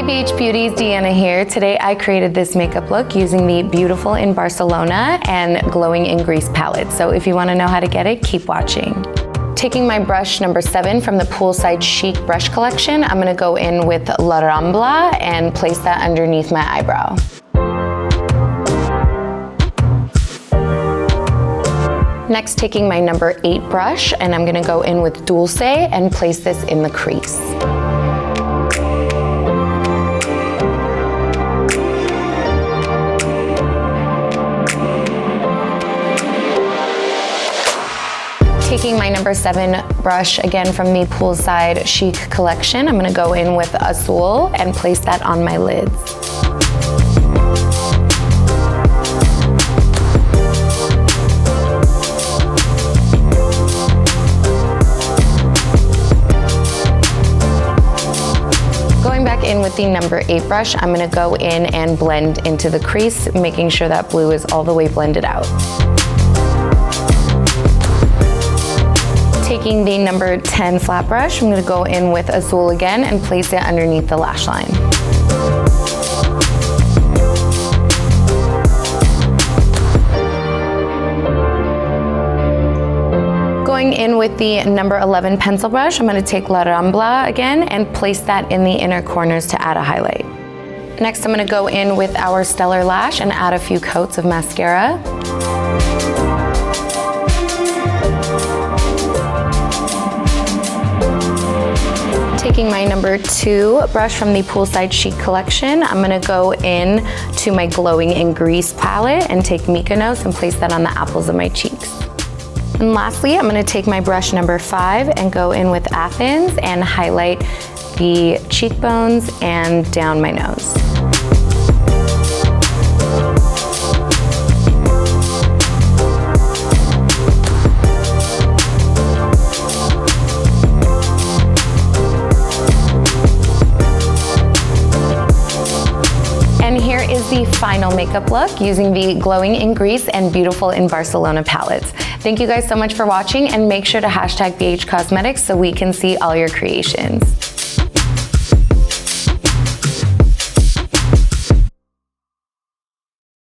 BH Beauties, Deanna here. Today I created this makeup look using the Beautiful in Barcelona and Glowing in Grease palette. So if you want to know how to get it, keep watching. Taking my brush number 7 from the Poolside Chic brush collection, I'm going to go in with La Rambla and place that underneath my eyebrow. Next, taking my number 8 brush, and I'm going to go in with Dulce and place this in the crease. Taking my number 7 brush, again from the Poolside Chic collection, I'm going to go in with Azul and place that on my lids. Going back in with the number 8 brush, I'm going to go in and blend into the crease, making sure that blue is all the way blended out. Taking the number 10 flat brush, I'm going to go in with Azul again and place it underneath the lash line. Going in with the number 11 pencil brush, I'm going to take La Rambla again and place that in the inner corners to add a highlight. Next, I'm going to go in with our Stellar Lash and add a few coats of mascara. Taking my number 2 brush from the Poolside Chic collection, I'm going to go in to my Glowing in Grease palette and take Mykonos and place that on the apples of my cheeks. And lastly, I'm going to take my brush number 5 and go in with Athens and highlight the cheekbones and down my nose. And here is the final makeup look using the Glowing in Grease and Beautiful in Barcelona palettes. Thank you guys so much for watching, and make sure to hashtag BH Cosmetics so we can see all your creations.